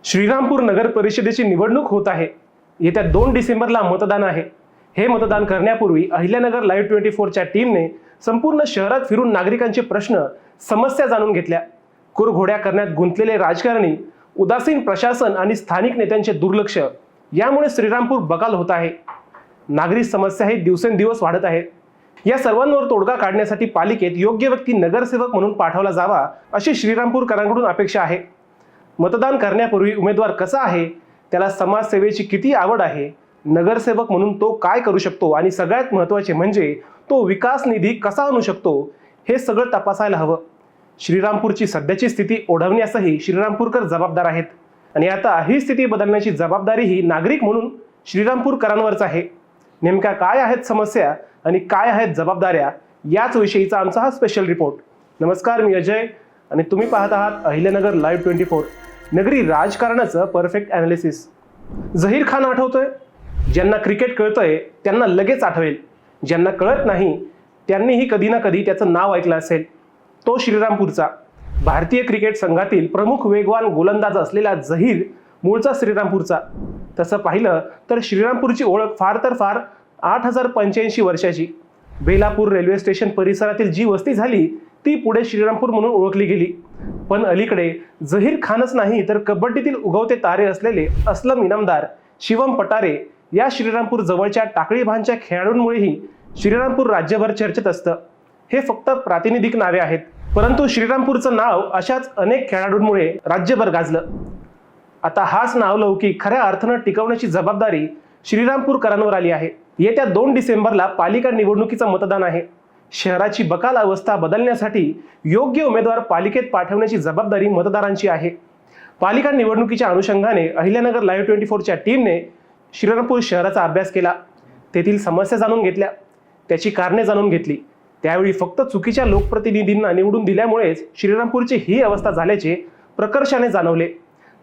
श्रीरामपूर नगर परिषदेची निवडणूक होत आहे। येत्या 2 डिसेंबरला मतदान आहे। हे मतदान करण्यापूर्वी अहिल्यानगर लाईव्ह 24च्या टीमने संपूर्ण शहरात फिरून नागरिकांचे प्रश्न, समस्या जाणून घेतल्या। कुरघोड्या करण्यात गुंतलेले राजकारणी, उदासीन प्रशासन आणि स्थानिक नेत्यांचे दुर्लक्ष यामुळे श्रीरामपूर बकाल होत आहे। नागरिक समस्याही दिवसेंदिवस वाढत आहेत। या सर्वांवर तोडगा काढण्यासाठी पालिकेत योग्य व्यक्ती नगरसेवक म्हणून पाठवला जावा अशी श्रीरामपूरकरांकडून अपेक्षा आहे। मतदान करण्यापूर्वी उमेदवार कसा आहे, त्याला समाजसेवेची किती आवड आहे, नगरसेवक म्हणून तो काय करू शकतो आणि सगळ्यात महत्त्वाचे म्हणजे तो विकास निधी कसा आणू शकतो, हे सगळं तपासायला हवं। श्रीरामपूरची सध्याची स्थिती ओढवण्यासही श्रीरामपूरकर जबाबदार आहेत आणि आता ही स्थिती बदलण्याची जबाबदारी ही नागरिक म्हणून श्रीरामपूरकरांवरच आहे। नेमक्या काय आहेत समस्या आणि काय आहेत जबाबदाऱ्या, याच विषयीचा आमचा हा स्पेशल रिपोर्ट। नमस्कार, मी अजय आणि तुम्ही पाहत आहात अहिल्यानगर लाईव्ह 24, नगरी राजकारणाचं परफेक्ट ॲनालिसिस। झहीर खान आठवतोय? ज्यांना क्रिकेट कळतंय त्यांना लगेच आठवेल, ज्यांना कळत नाही त्यांनीही कधी ना कधी त्याचं नाव ऐकलं असेल। तो श्रीरामपूरचा भारतीय क्रिकेट संघातील प्रमुख वेगवान गोलंदाज असलेला झहीर मूळचा श्रीरामपूरचा। तसं पाहिलं तर श्रीरामपूरची ओळख फार तर फार 8085 वर्षाची बेलापूर रेल्वे स्टेशन परिसरातील जी वस्ती झाली ती पुढे श्रीरामपूर म्हणून ओळखली गेली। पण अलीकडे झहीर खानच नाही तर कबड्डीतील उगवते तारे असलेले असलम इनामदार, शिवम पटारे या श्रीरामपूर जवळच्या टाकळीभानच्या खेळाडूंमुळेही श्रीरामपूर राज्यभर चर्चेत असतं। हे फक्त प्रातिनिधिक नावे आहेत, परंतु श्रीरामपूरचं नाव अशाच अनेक खेळाडूंमुळे राज्यभर गाजलं। आता हाच नावलौकिक खऱ्या अर्थानं टिकवण्याची जबाबदारी श्रीरामपूरकरांवर आली आहे। येत्या 2 डिसेंबरला पालिका निवडणुकीचं मतदान आहे। शहराची बकाल अवस्था बदलण्यासाठी योग्य उमेदवार पालिकेत पाठवण्याची जबाबदारी मतदारांची आहे। पालिका निवडणुकीच्या अनुषंगाने अहिल्यानगर लाईव्ह 24च्या टीमने श्रीरामपूर शहराचा अभ्यास केला, तेथील समस्या जाणून घेतल्या, त्याची कारणे जाणून घेतली। त्यावेळी फक्त चुकीच्या लोकप्रतिनिधींना निवडून दिल्यामुळेच श्रीरामपूरची ही अवस्था झाल्याचे प्रकर्षाने जाणवले।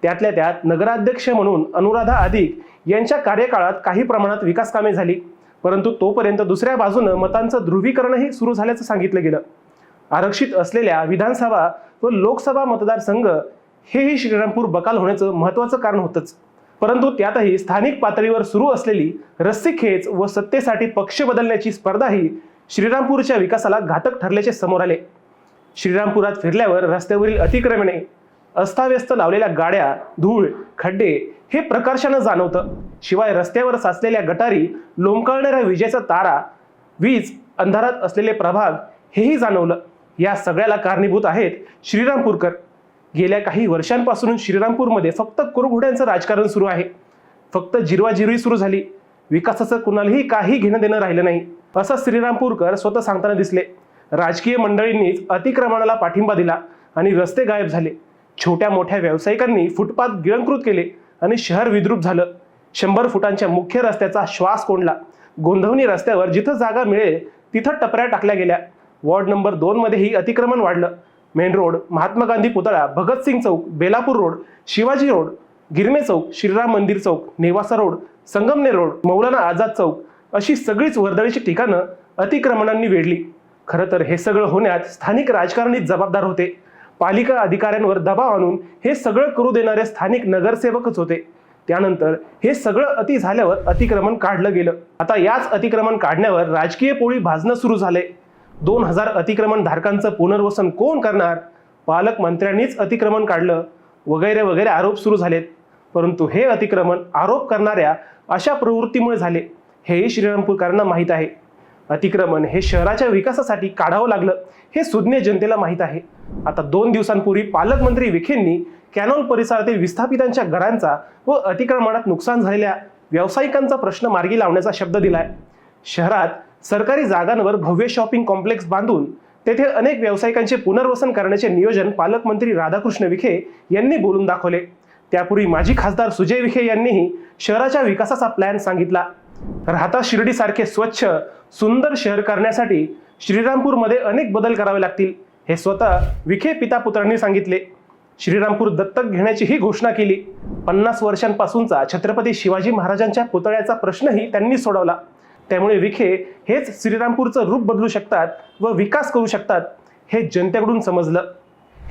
त्यातल्या त्यात नगराध्यक्ष म्हणून अनुराधा अधिक यांच्या कार्यकाळात काही प्रमाणात विकास कामे झाली, परंतु तोपर्यंत दुसऱ्या बाजूनं मतांचं ध्रुवीकरणही सुरू झाल्याचं सांगितलं गेलं। आरक्षित असलेल्या विधानसभा व लोकसभा मतदारसंघ हेही श्रीरामपूर बकाल होण्याचं महत्त्वाचं कारण होतंच, परंतु त्यातही स्थानिक पातळीवर सुरू असलेली रस्सीखेच व सत्तेसाठी पक्ष बदलण्याची स्पर्धाही श्रीरामपूरच्या विकासाला घातक ठरल्याचे समोर आले। श्रीरामपुरात फिरल्यावर रस्त्यावरील अतिक्रमणे, अस्ताव्यस्त लावलेल्या गाड्या, धूळ, खड्डे हे प्रकर्षानं जाणवतं। शिवाय रस्त्यावर साचलेल्या गटारी, लोंबकळणाऱ्या विजेचा तारा, वीज अंधारात असलेले प्रभाग हेही जाणवलं। या सगळ्याला कारणीभूत आहेत श्रीरामपूरकर। गेल्या काही वर्षांपासून श्रीरामपूरमध्ये फक्त कुरघोड्यांचं राजकारण सुरू आहे। फक्त जिरवाजिरवी सुरू झाली, विकासाचं कुणालाही काही घेणं देणं राहिलं नाही असं श्रीरामपूरकर स्वतः सांगताना दिसले। राजकीय मंडळींनीच अतिक्रमणाला पाठिंबा दिला आणि रस्ते गायब झाले। छोट्या मोठ्या व्यावसायिकांनी फुटपाथ गिळंकृत केले आणि शहर विद्रूप झालं। 100 फुटांच्या मुख्य रस्त्याचा श्वास कोंडला। गोंधवणी रस्त्यावर जिथं जागा मिळेल तिथं टपऱ्या टाकल्या गेल्या। वॉर्ड नंबर 2 मध्येही अतिक्रमण वाढलं। मेन रोड, महात्मा गांधी पुतळा, भगतसिंग चौक, बेलापूर रोड, शिवाजी रोड, गिरमे चौक, श्रीराम मंदिर चौक, नेवासा रोड, संगमनेर रोड, मौलाना आझाद चौक अशी सगळीच वर्दळीची ठिकाणं अतिक्रमणांनी वेढली। खरं तर हे सगळं होण्यात स्थानिक राजकारणी जबाबदार होते। पालिका अधिकाऱ्यांवर दबाव आणून हे सगळं करू देणारे स्थानिक नगरसेवकच होते। त्यानंतर हे सगळं अति झाल्यावर अतिक्रमण काढलं गेलं। आता याच अतिक्रमण काढण्यावर राजकीय पोळी भाजणं सुरू झाले। 2000 अतिक्रमण धारकांचं पुनर्वसन कोण करणार? पालकमंत्र्यांनीच अतिक्रमण काढलं वगैरे वगैरे आरोप सुरू झालेत। परंतु हे अतिक्रमण आरोप करणाऱ्या अशा प्रवृत्तीमुळे झाले हेही श्रीरामपूरकरांना माहीत आहे। अतिक्रमण हे शहराच्या विकासासाठी काढावं लागलं हे सुज्ञ जनतेला माहीत आहे। आता 2 दिवसांपूर्वी पालकमंत्री विखेंनी कॅनॉल परिसरातील विस्थापितांच्या घरांचा व अतिक्रमणात नुकसान झालेल्या व्यावसायिकांचा प्रश्न मार्गी लावण्याचा शब्द दिलाय। शहरात सरकारी जागांवर भव्य शॉपिंग कॉम्प्लेक्स बांधून तेथे अनेक व्यावसायिकांचे पुनर्वसन करण्याचे नियोजन पालकमंत्री राधाकृष्ण विखे यांनी बोलून दाखवले। त्यापूर्वी माजी खासदार सुजय विखे यांनीही शहराच्या विकासाचा प्लॅन सांगितला। राहता शिर्डीसारखे स्वच्छ सुंदर शहर करण्यासाठी श्रीरामपूरमध्ये अनेक बदल करावे लागतील हे स्वतः विखे पिता पुत्रांनी सांगितले। श्रीरामपूर दत्तक घेण्याची ही घोषणा केली। 50 वर्षांपासूनचा छत्रपती शिवाजी महाराजांच्या पुतळ्याचा प्रश्नही त्यांनी सोडवला। त्यामुळे विखे हेच श्रीरामपूरचं रूप बदलू शकतात व विकास करू शकतात हे जनतेकडून समजलं।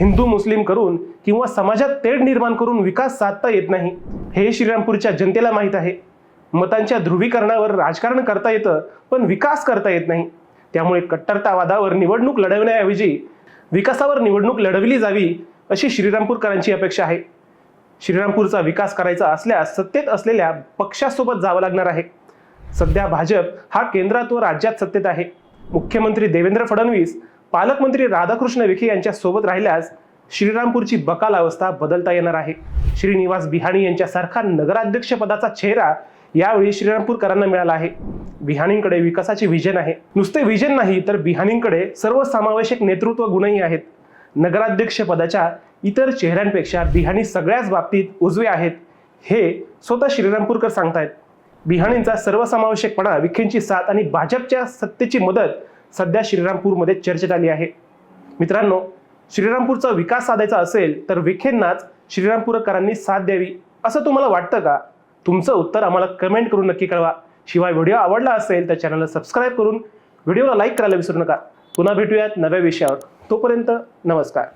हिंदू मुस्लिम करून किंवा समाजात तेढ निर्माण करून विकास साधता येत नाही, हे श्रीरामपूरच्या जनतेला माहीत आहे. मतांच्या ध्रुवीकरणावर राजकारण करता येतं, पण विकास करता येत नाही. त्यामुळे कट्टरतावादावर निवडणूक लढवण्याऐवजी विकासावर निवडणूक लढवली जावी अशी श्रीरामपूरकरांची अपेक्षा आहे. श्रीरामपूरचा विकास करायचा असल्यास सत्तेत असलेल्या पक्षासोबत जावं लागणार आहे. सध्या भाजप हा केंद्रात व राज्यात सत्तेत आहे. मुख्यमंत्री देवेंद्र फडणवीस, पालकमंत्री राधाकृष्ण विखे यांच्या सोबत राहिल्यास श्रीरामपूरची बकाल अवस्था बदलता येणार आहे. श्रीनिवास बिहाणी यांच्यासारखा नगराध्यक्ष पदाचा चेहरा यावेळी श्रीरामपूरकरांना मिळाला आहे. बिहाणींकडे विकासाचे विजन आहे. नुसते विजन नाही तर बिहाणींकडे सर्वसमावेशक नेतृत्व गुणही आहेत. नगराध्यक्ष पदाच्या इतर चेहऱ्यांपेक्षा बिहाणी सगळ्याच बाबतीत उजवे आहेत, हे स्वतः श्रीरामपूरकर सांगतायत. बिहाणींचा सर्वसमावेशकपणा, विखेंची साथ आणि भाजपच्या सत्तेची मदत सध्या श्रीरामपूरमध्ये चर्चेत आली आहे. मित्रांनो, श्रीरामपूरचा विकास साधायचा असेल तर विखेंनाच श्रीरामपूरकरांनी साथ द्यावी असं तुम्हाला वाटतं का? तुमचं उत्तर आम्हाला कमेंट करून नक्की कळवा. शिवाय व्हिडिओ आवडला असेल तर चॅनलला सबस्क्राईब करून व्हिडिओला लाईक करायला विसरू नका. पुन्हा भेटूयात नव्या विषयावर. तोपर्यंत नमस्कार.